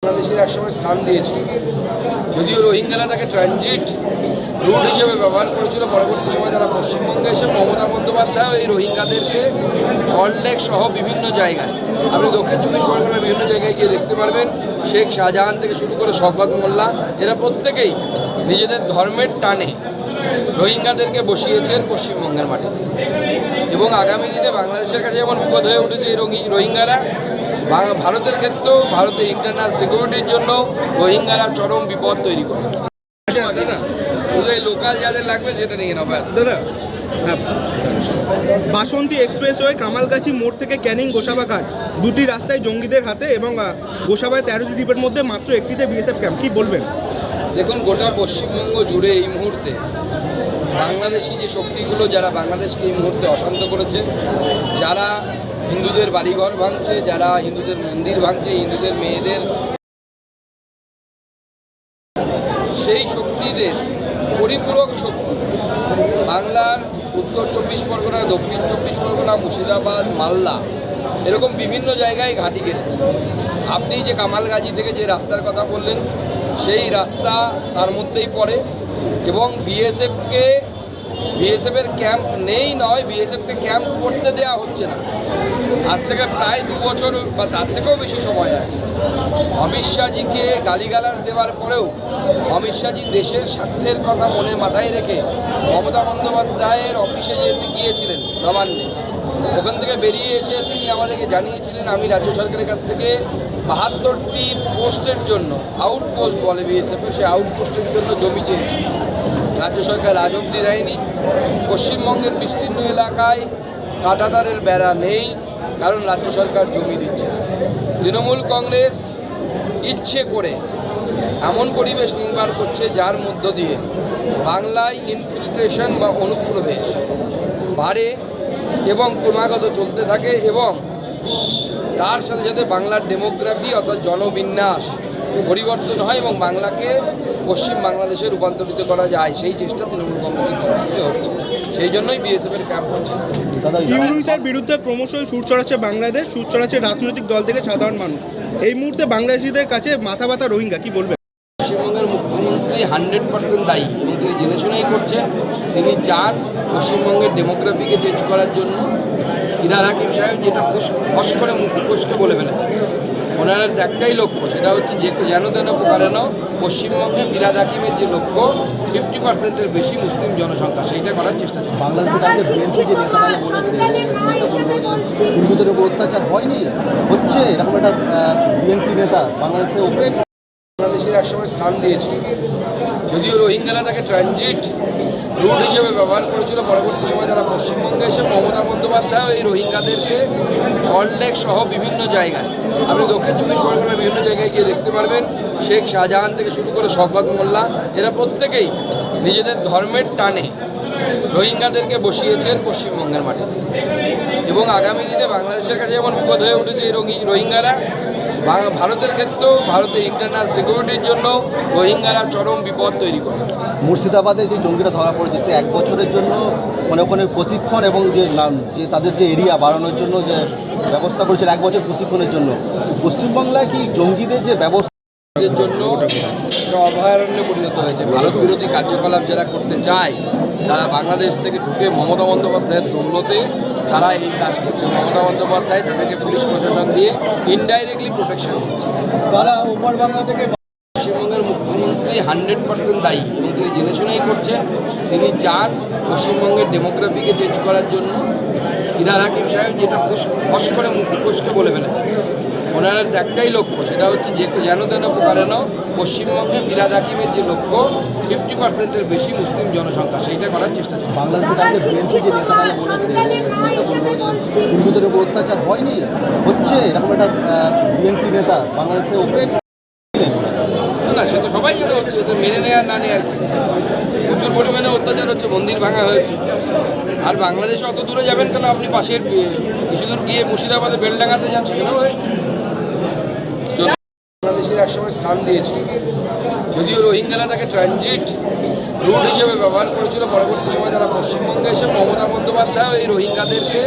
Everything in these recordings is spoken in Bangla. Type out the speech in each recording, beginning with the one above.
বাংলাদেশের একসময় স্থান দিয়েছে, যদিও রোহিঙ্গারা তাকে ট্রানজিট রুট হিসেবে ব্যবহার করেছিল। পরবর্তী সময় তারা পশ্চিমবঙ্গে এসে মমতা বন্দ্যোপাধ্যায় এই রোহিঙ্গাদেরকে সল্টলেক সহ বিভিন্ন জায়গায়, আপনি দক্ষিণ চব্বিশ পরগনার বিভিন্ন জায়গায় গিয়ে দেখতে পারবেন, শেখ শাহজাহান থেকে শুরু করে শওকত মোল্লা, এরা প্রত্যেকেই নিজেদের ধর্মের টানে রোহিঙ্গাদেরকে বসিয়েছেন পশ্চিমবঙ্গের মাটিতে। এবং আগামী দিনে বাংলাদেশের কাছে যেমন বিপদ হয়ে উঠেছে এই রোহিঙ্গারা, ভারতের ক্ষেত্রেও ভারতের ইন্টারনাল সিকিউরিটির জন্য রোহিঙ্গারা চরম বিপদ তৈরি করে। শুধু এই লোকাল যাদের লাগবে সেটা নিয়ে নেবো দাদা। বাসন্তী এক্সপ্রেসওয়ে কামালগাছি মোড় থেকে ক্যানিং গোসাবাঘাট দুটি রাস্তায় জঙ্গিদের হাতে এবং গোসাবায় 13টি দ্বীপের মধ্যে মাত্র একটিতে বিএসএফ ক্যাম্প, কী বলবেন? দেখুন, গোটা পশ্চিমবঙ্গ জুড়ে এই মুহূর্তে বাংলাদেশি যে শক্তিগুলো যারা বাংলাদেশকে এই মুহূর্তে অশান্ত করেছে, যারা হিন্দুদের বাড়িঘর ভাঙছে, যারা হিন্দুদের মন্দির ভাঙছে, হিন্দুদের মেয়েদের, সেই শক্তিদের পরিপূরক শক্তি বাংলার উত্তর চব্বিশ পরগনা, দক্ষিণ চব্বিশ পরগনা, মুর্শিদাবাদ, মালদা, এরকম বিভিন্ন জায়গায় ঘাঁটি গেড়েছে। আপনি যে কামালগাছি থেকে যে রাস্তার কথা বললেন, সেই রাস্তা তার মধ্যেই পড়ে। এবং বিএসএফের ক্যাম্প নেই নয়, বিএসএফকে ক্যাম্প করতে দেওয়া হচ্ছে না। আজ থেকে প্রায় 2 বছর বা তার থেকেও বেশি সময় আগে অমিত শাহজিকে গালিগালাজ দেওয়ার পরেও অমিত শাহজি দেশের স্বার্থের কথা মনে মাথায় রেখে মমতা বন্দ্যোপাধ্যায়ের অফিসে যেতে গিয়েছিলেন নবান্নে, ওখান থেকে বেরিয়ে এসে তিনি আমাদেরকে জানিয়েছিলেন আমি রাজ্য সরকারের কাছ থেকে 72টি পোস্টের জন্য, আউটপোস্ট বলে বিএসএফে, সে আউটপোস্টের জন্য জমি চেয়েছি। রাজ্য সরকার আজ অবধি দেয়নি। পশ্চিমবঙ্গের বিস্তীর্ণ এলাকায় কাঁটাতারের বেড়া নেই, কারণ রাজ্য সরকার জমি দিচ্ছে না। তৃণমূল কংগ্রেস ইচ্ছে করে এমন পরিবেশ নির্মাণ করছে যার মধ্য দিয়ে বাংলায় ইনফিল্ট্রেশন বা অনুপ্রবেশ বাড়ে এবং ক্রমাগত চলতে থাকে, এবং তার সাথে সাথে বাংলার ডেমোগ্রাফি অর্থাৎ জনবিন্যাস পরিবর্তন হয় এবং বাংলাকে পশ্চিম বাংলাদেশে রূপান্তরিত করা যায়, সেই চেষ্টা তৃণমূল কংগ্রেসের তরফ থেকে হচ্ছে। সেই জন্যই বিএসএফের ক্যাম্প হচ্ছে। ইউনুসের বিরুদ্ধে ক্রমশই সুর চড়াচ্ছে বাংলাদেশ, সুর চড়াচ্ছে রাজনৈতিক দল থেকে সাধারণ মানুষ। এই মুহূর্তে বাংলাদেশিদের কাছে মাথা ব্যথা রোহিঙ্গা, কি বলবেন? পশ্চিমবঙ্গের মুখ্যমন্ত্রী 100% দায়ী এবং তিনি জেনে শুনেই করছেন। তিনি চান পশ্চিমবঙ্গের ডেমোগ্রাফিকে চেঞ্জ করার জন্য। ইরার হাকিম সাহেব যেটা ফস করে মুখোশকে বলে ফেলেছে, ওনার একটাই লক্ষ্য, সেটা হচ্ছে যে যেন তেন প্রকারেণ পশ্চিমবঙ্গে ফিরাদ হাকিমের যে লক্ষ্য 50%-এর বেশি মুসলিম জনসংখ্যা, সেইটা করার চেষ্টা চলছে। বাংলাদেশের বিএনপি যে নেতারা বলেছে হিন্দুদের উপর অত্যাচার হয়নি, হচ্ছে এরকম একটা বিএনপি নেতা বাংলাদেশে ওপেন। বাংলাদেশের একসময় স্থান দিয়েছে, যদিও রোহিঙ্গারা তাকে ট্রানজিট রুট হিসেবে ব্যবহার করেছিল। পরবর্তী সময় তারা পশ্চিমবঙ্গে এসে মমতা বন্দ্যোপাধ্যায় এই রোহিঙ্গাদেরকে সল্টলেক সহ বিভিন্ন জায়গায়, আপনি দক্ষিণ চব্বিশ পরগনার বিভিন্ন জায়গায় গিয়ে দেখতে পারবেন, শেখ শাহজাহান থেকে শুরু করে শওকত মোল্লা, এরা প্রত্যেকেই নিজেদের ধর্মের টানে রোহিঙ্গাদেরকে বসিয়েছেন পশ্চিমবঙ্গের মাটিতে। এবং আগামী দিনে বাংলাদেশের কাছে যেমন বিপদ হয়ে উঠেছে এই রোহিঙ্গারা, ভারতের ক্ষেত্রেও ভারতের ইন্টারনাল সিকিউরিটির জন্য রোহিঙ্গারা চরম বিপদ তৈরি করে। মুর্শিদাবাদে যে জঙ্গিরা ধরা পড়েছে, সে 1 বছরের জন্য মানে ওখানে প্রশিক্ষণ এবং যে তাদের যে এরিয়া বাড়ানোর জন্য যে ব্যবস্থা করেছিল 1 বছর প্রশিক্ষণের জন্য, পশ্চিমবাংলায় কি জঙ্গিদের যে ব্যবস্থা জন্য একটা অভয়ারণ্যে পরিণত হয়েছে। ভারত বিরোধী কার্যকলাপ যারা করতে চায় তারা বাংলাদেশ থেকে ঢুকে মমতা বন্দ্যোপাধ্যায়ের দৌলতে তারা এই কাজ করছে। মমতা বন্দ্যোপাধ্যায় তাদেরকে পুলিশ প্রশাসন দিয়ে ইনডাইরেক্টলি প্রোটেকশন দিচ্ছে। তারা ওপার বাংলা থেকে পশ্চিমবঙ্গের মুখ্যমন্ত্রী 100% দায়ী এবং তিনি জেনে শুনেই করছেন। তিনি চান পশ্চিমবঙ্গের ডেমোগ্রাফিকে চেঞ্জ করার জন্য। ইরার হাকিম সাহেব যেটা ফস করে মুখোশকে বলে ফেলেছে, ওনার একটাই লক্ষ্য, সেটা হচ্ছে যে যেন তেন প্রকারেণ পশ্চিমবঙ্গে ফিরাদ হাকিমের যে লক্ষ্য 50%-এর বেশি মুসলিম জনসংখ্যা, সেইটা করার চেষ্টা চলছে। বাংলাদেশের বিএনপি যে নেতারা বলেছে হিন্দুদের উপর অত্যাচার হয়নি, হচ্ছে এরকম একটা বিএনপি নেতা বাংলাদেশে ওপেন। না, সে তো সবাই যেটা হচ্ছে, এটা মেনে নেওয়ার না নেওয়ার কি, প্রচুর পরিমাণে অত্যাচার হচ্ছে, মন্দির ভাঙা হয়েছে। আর বাংলাদেশে অত দূরে যাবেন কেন, আপনি পাশের কিছু দূর গিয়ে মুর্শিদাবাদে বেলডাঙ্গাতে যান, সেখানেও হয়েছে। বাংলাদেশের একসময় স্থান দিয়েছে, যদিও রোহিঙ্গারা তাকে ট্রানজিট রুট হিসেবে ব্যবহার করেছিল। পরবর্তী সময় তারা পশ্চিমবঙ্গে এসে মমতা বন্দ্যোপাধ্যায় এই রোহিঙ্গাদেরকে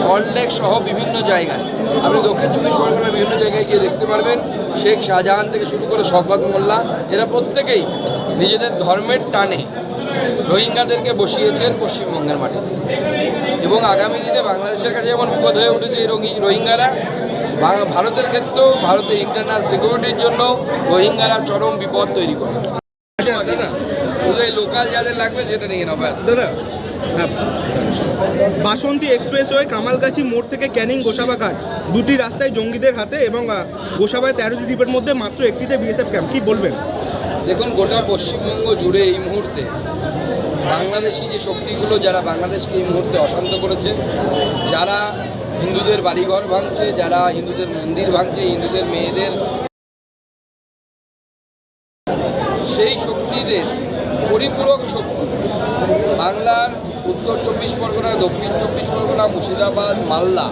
সল্টলেক সহ বিভিন্ন জায়গায়, আপনি দক্ষিণ চব্বিশ পরগনার বিভিন্ন জায়গায় গিয়ে দেখতে পারবেন, শেখ শাহজাহান থেকে শুরু করে শওকত মোল্লা, এরা প্রত্যেকেই নিজেদের ধর্মের টানে রোহিঙ্গাদেরকে বসিয়েছেন পশ্চিমবঙ্গের মাটিতে। এবং আগামী দিনে বাংলাদেশের কাছে যেমন বিপদ হয়ে উঠেছে এই রোহিঙ্গারা, ভারতের ক্ষেত্রেও ভারতের ইন্টারনাল সিকিউরিটির জন্য রোহিঙ্গারা চরম বিপদ তৈরি করে। দাদা শুধু এই লোকাল যাদের লাগবে সেটা নিয়ে নেবো। দাদা হ্যাঁ, বাসন্তী এক্সপ্রেসওয়ে কামালগাছি মোড় থেকে ক্যানিং গোসাবাঘাট দুটি রাস্তায় জঙ্গিদের হাতে এবং গোসাবায় 13টি দ্বীপের মধ্যে মাত্র একটিতে বিএসএফ ক্যাম্প, কি বলবেন? দেখুন, গোটা পশ্চিমবঙ্গ জুড়ে এই মুহূর্তে বাংলাদেশি যে শক্তিগুলো যারা বাংলাদেশকে এই মুহূর্তে অশান্ত করেছে, যারা হিন্দুদের বাড়িঘর ভাঙছে, যারা হিন্দুদের মন্দির ভাঙছে, হিন্দুদের মেয়েদের, সেই শক্তিদের পরিপূরক শক্তি বাংলার উত্তর চব্বিশ পরগনা, দক্ষিণ চব্বিশ পরগনা, মুর্শিদাবাদ, মালদা,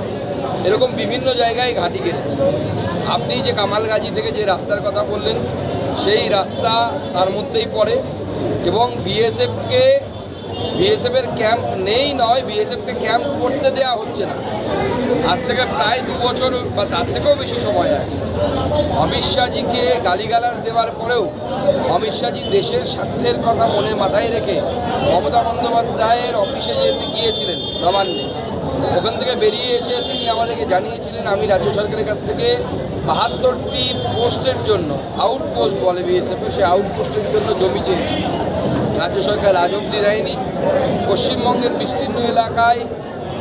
এরকম বিভিন্ন জায়গায় ঘাঁটি গেড়েছে। আপনি যে কামালগাছি থেকে যে রাস্তার কথা বললেন, সেই রাস্তা তার মধ্যেই পড়ে। এবং বিএসএফের ক্যাম্প নেই নয়, বিএসএফকে ক্যাম্প করতে দেওয়া হচ্ছে না। আজ থেকে প্রায় 2 বছর বা তার থেকেও বেশি সময় আগে অমিত শাহজিকে গালিগালাজ দেওয়ার পরেও অমিত শাহজি দেশের স্বার্থের কথা মনে মাথায় রেখে মমতা বন্দ্যোপাধ্যায়ের অফিসে যেতে গিয়েছিলেন নবান্নে, ওখান থেকে বেরিয়ে এসে তিনি আমাদেরকে জানিয়েছিলেন আমি রাজ্য সরকারের কাছ থেকে 72টি পোস্টের জন্য, আউটপোস্ট বলে বিএসএফে, সেই আউটপোস্টের জন্য জমি চেয়েছি। রাজ্য সরকার আজ অবধি দেয়নি। পশ্চিমবঙ্গের বিস্তীর্ণ এলাকায়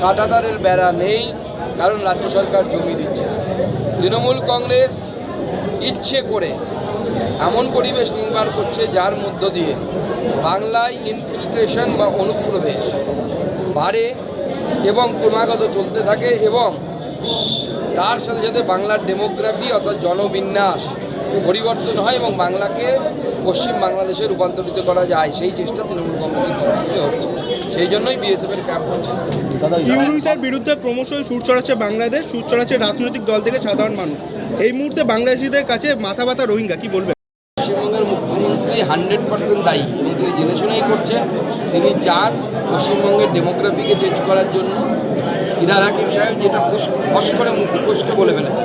কাঁটাতারের বেড়া নেই, কারণ রাজ্য সরকার জমি দিচ্ছে না। তৃণমূল কংগ্রেস ইচ্ছে করে এমন পরিবেশ নির্মাণ করছে যার মধ্য দিয়ে বাংলায় ইনফিল্ট্রেশন বা অনুপ্রবেশ বাড়ে এবং ক্রমাগত চলতে থাকে, এবং তার সাথে সাথে বাংলার ডেমোগ্রাফি অর্থাৎ জনবিন্যাস পরিবর্তন হয় এবং বাংলাকে পশ্চিম বাংলাদেশে রূপান্তরিত করা যায়, সেই চেষ্টা তৃণমূল কংগ্রেসের তরফ থেকে হচ্ছে। সেই জন্যই বিএসএফের ক্যাম্প হচ্ছে। ইউনুসের বিরুদ্ধে ক্রমশই সুর চড়াচ্ছে বাংলাদেশ, সুর চড়াচ্ছে রাজনৈতিক দল থেকে সাধারণ মানুষ। এই মুহূর্তে বাংলাদেশিদের কাছে মাথা ব্যথা রোহিঙ্গা, কি বলবেন? পশ্চিমবঙ্গের মুখ্যমন্ত্রী 100% দায়ী এবং তিনি জেনে শুনেই করছেন। তিনি চান পশ্চিমবঙ্গের ডেমোগ্রাফিকে চেঞ্জ করার জন্য। ইরার হাকিম সাহেব যেটা ফস করে মুখোশকে বলে ফেলেছে,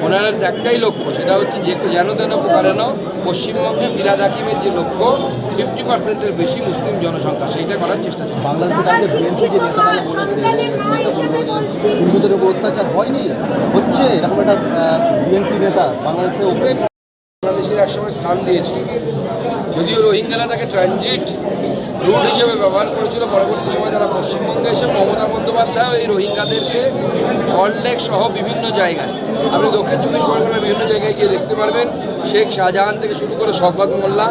ওনার একটাই লক্ষ্য, সেটা হচ্ছে যে যেন তেন প্রকারেণ পশ্চিমবঙ্গে ফিরাদ হাকিমের যে লক্ষ্য 50%-এর বেশি মুসলিম জনসংখ্যা, সেইটা করার চেষ্টা চলছে। বাংলাদেশের কাছে বিএনপি যে নেতারা বলেছে হিন্দুদের উপর অত্যাচার হয়নি, হচ্ছে, এরকম একটা বিএনপি নেতা বাংলাদেশে ওপেন বাংলাদেশের একসময় স্থান দিয়েছিল, যদিও রোহিঙ্গারা তাকে ট্রানজিট রুট হিসেবে ব্যবহার করেছিল। পরবর্তী সময় তারা পশ্চিমবঙ্গে এসে মমতা বন্দ্যোপাধ্যায় এই রোহিঙ্গাদেরকে সল্টলেক সহ বিভিন্ন জায়গায়, আপনি দক্ষিণ চব্বিশ পরগনার বিভিন্ন জায়গায় গিয়ে দেখতে পারবেন, শেখ শাহজাহান থেকে শুরু করে শওকত মোল্লা,